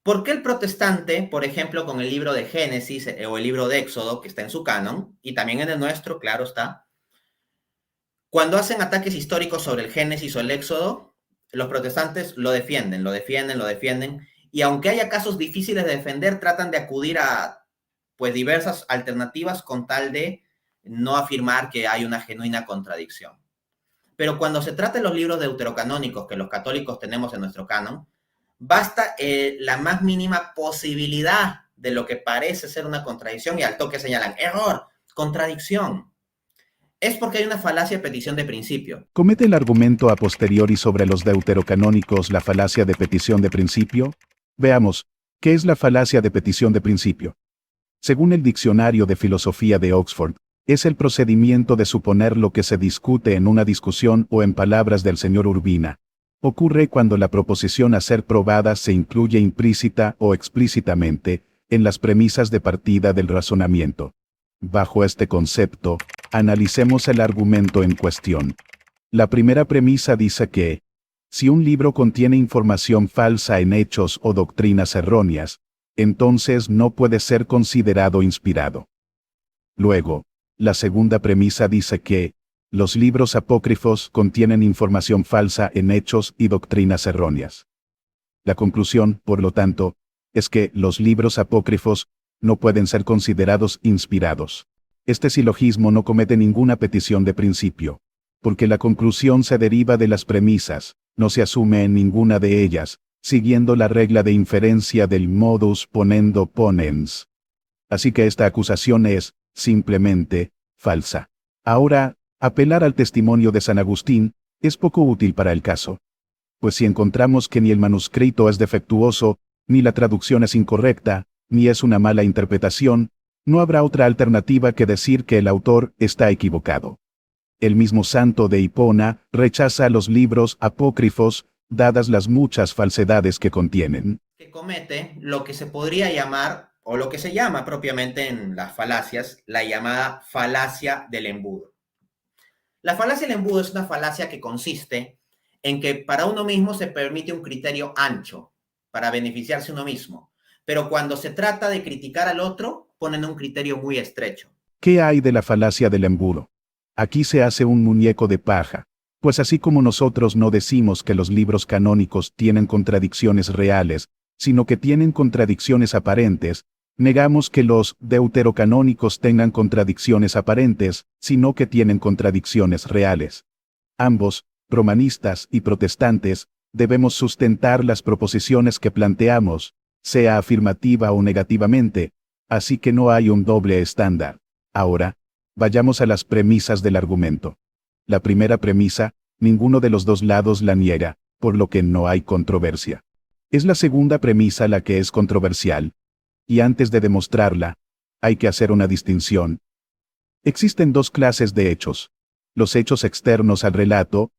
¿Por qué el protestante, por ejemplo, con el libro de Génesis o el libro de Éxodo, que está en su canon, y también en el nuestro, claro está, cuando hacen ataques históricos sobre el Génesis o el Éxodo, los protestantes lo defienden, lo defienden, lo defienden, y aunque haya casos difíciles de defender, tratan de acudir a pues diversas alternativas con tal de no afirmar que hay una genuina contradicción. Pero cuando se trata de los libros deuterocanónicos que los católicos tenemos en nuestro canon, basta la más mínima posibilidad de lo que parece ser una contradicción y al toque señalan, error, contradicción. Es porque hay una falacia de petición de principio. ¿Comete el argumento a posteriori sobre los deuterocanónicos la falacia de petición de principio? Veamos, ¿qué es la falacia de petición de principio? Según el Diccionario de Filosofía de Oxford, es el procedimiento de suponer lo que se discute en una discusión o en palabras del señor Urbina. Ocurre cuando la proposición a ser probada se incluye implícita o explícitamente en las premisas de partida del razonamiento. Bajo este concepto, analicemos el argumento en cuestión. La primera premisa dice que, si un libro contiene información falsa en hechos o doctrinas erróneas, entonces no puede ser considerado inspirado. Luego, la segunda premisa dice que, los libros apócrifos contienen información falsa en hechos y doctrinas erróneas. La conclusión, por lo tanto, es que los libros apócrifos no pueden ser considerados inspirados. Este silogismo no comete ninguna petición de principio, porque la conclusión se deriva de las premisas, no se asume en ninguna de ellas, siguiendo la regla de inferencia del modus ponendo ponens. Así que esta acusación es, simplemente, falsa. Ahora, apelar al testimonio de San Agustín es poco útil para el caso. Pues si encontramos que ni el manuscrito es defectuoso, ni la traducción es incorrecta, ni es una mala interpretación, no habrá otra alternativa que decir que el autor está equivocado. El mismo santo de Hipona rechaza los libros apócrifos, dadas las muchas falsedades que contienen. Que comete lo que se podría llamar, o lo que se llama propiamente en las falacias, la llamada falacia del embudo. La falacia del embudo es una falacia que consiste en que para uno mismo se permite un criterio ancho para beneficiarse uno mismo, pero cuando se trata de criticar al otro, ponen un criterio muy estrecho. ¿Qué hay de la falacia del embudo? Aquí se hace un muñeco de paja, pues así como nosotros no decimos que los libros canónicos tienen contradicciones reales, sino que tienen contradicciones aparentes, negamos que los deuterocanónicos tengan contradicciones aparentes, sino que tienen contradicciones reales. Ambos, romanistas y protestantes, debemos sustentar las proposiciones que planteamos, sea afirmativa o negativamente, así que no hay un doble estándar. Ahora, vayamos a las premisas del argumento. La primera premisa, ninguno de los dos lados la niega, por lo que no hay controversia. Es la segunda premisa la que es controversial. Y antes de demostrarla, hay que hacer una distinción. Existen dos clases de hechos. Los hechos externos al relato,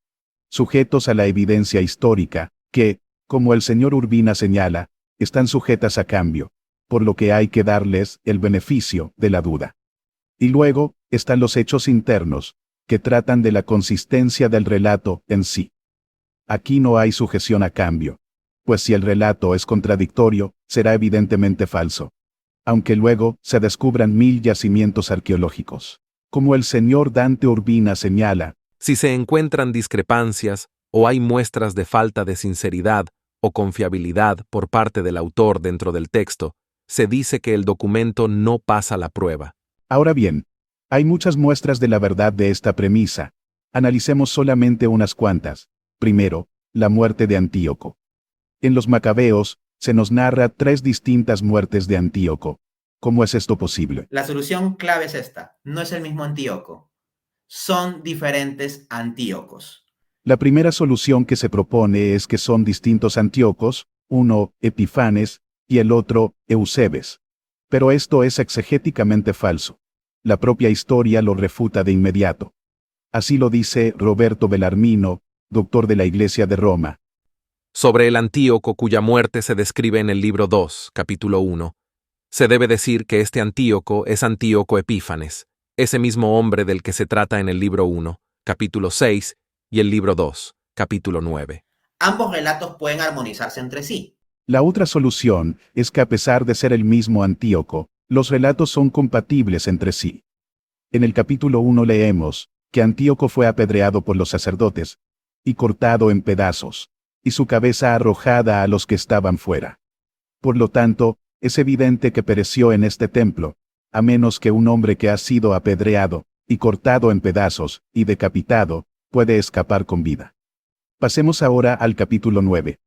sujetos a la evidencia histórica, que, como el señor Urbina señala, están sujetas a cambio, por lo que hay que darles el beneficio de la duda. Y luego, están los hechos internos, que tratan de la consistencia del relato en sí. Aquí no hay sujeción a cambio, pues si el relato es contradictorio, será evidentemente falso. Aunque luego se descubran 1000 yacimientos arqueológicos. Como el señor Dante Urbina señala, Si se encuentran discrepancias o hay muestras de falta de sinceridad o confiabilidad por parte del autor dentro del texto, se dice que el documento no pasa la prueba. ahora bien, hay muchas muestras de la verdad de esta premisa. Analicemos solamente unas cuantas. Primero, la muerte de Antíoco. En los Macabeos, se nos narra 3 distintas muertes de Antíoco. ¿Cómo es esto posible? La solución clave es esta, no es el mismo Antíoco, son diferentes Antíocos. La primera solución que se propone es que son distintos Antíocos, uno Epifanes y el otro Eusebes. Pero esto es exegéticamente falso. La propia historia lo refuta de inmediato. Así lo dice Roberto Bellarmino, doctor de la Iglesia de Roma. Sobre el Antíoco cuya muerte se describe en el libro 2, capítulo 1, se debe decir que este Antíoco es Antíoco Epífanes, ese mismo hombre del que se trata en el libro 1, capítulo 6, y el libro 2, capítulo 9. Ambos relatos pueden armonizarse entre sí. La otra solución es que a pesar de ser el mismo Antíoco, los relatos son compatibles entre sí. En el capítulo 1 leemos que Antíoco fue apedreado por los sacerdotes y cortado en pedazos, y su cabeza arrojada a los que estaban fuera. Por lo tanto, es evidente que pereció en este templo, a menos que un hombre que ha sido apedreado y cortado en pedazos y decapitado puede escapar con vida. Pasemos ahora al capítulo 9.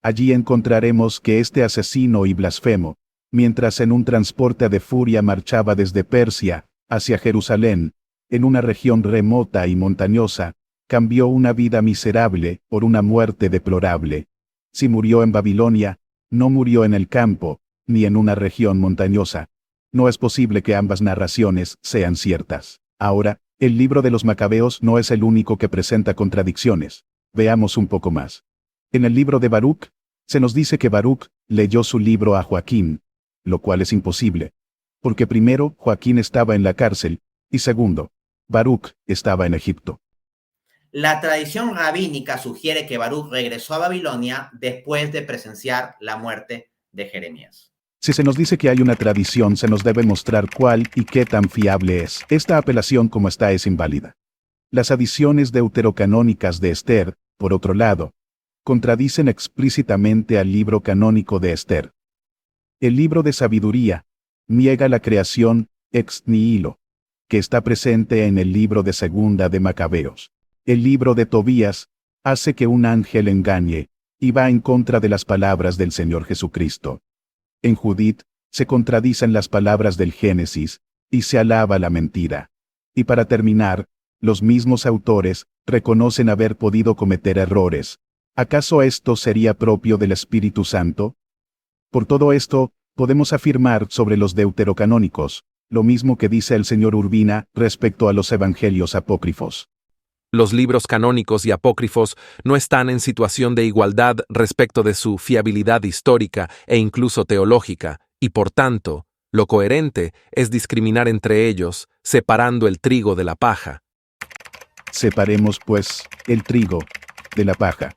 Allí encontraremos que este asesino y blasfemo, mientras en un transporte de furia marchaba desde Persia hacia Jerusalén, en una región remota y montañosa, cambió una vida miserable por una muerte deplorable. Si murió en Babilonia, no murió en el campo, ni en una región montañosa. No es posible que ambas narraciones sean ciertas. Ahora, el libro de los Macabeos no es el único que presenta contradicciones. Veamos un poco más. En el libro de Baruc, se nos dice que Baruc leyó su libro a Joaquín, lo cual es imposible. Porque primero, Joaquín estaba en la cárcel, y segundo, Baruc estaba en Egipto. La tradición rabínica sugiere que Baruc regresó a Babilonia después de presenciar la muerte de Jeremías. Si se nos dice que hay una tradición, se nos debe mostrar cuál y qué tan fiable es. Esta apelación como está es inválida. Las adiciones deuterocanónicas de Esther, por otro lado, contradicen explícitamente al libro canónico de Esther. El libro de sabiduría niega la creación ex nihilo, que está presente en el libro de Segunda de Macabeos. El libro de Tobías hace que un ángel engañe y va en contra de las palabras del Señor Jesucristo. En Judith se contradicen las palabras del Génesis y se alaba la mentira. Y para terminar, los mismos autores reconocen haber podido cometer errores. ¿Acaso esto sería propio del Espíritu Santo? Por todo esto, podemos afirmar sobre los deuterocanónicos, lo mismo que dice el señor Urbina respecto a los evangelios apócrifos. Los libros canónicos y apócrifos no están en situación de igualdad respecto de su fiabilidad histórica e incluso teológica, y por tanto, lo coherente es discriminar entre ellos, separando el trigo de la paja. Separemos, pues, el trigo de la paja.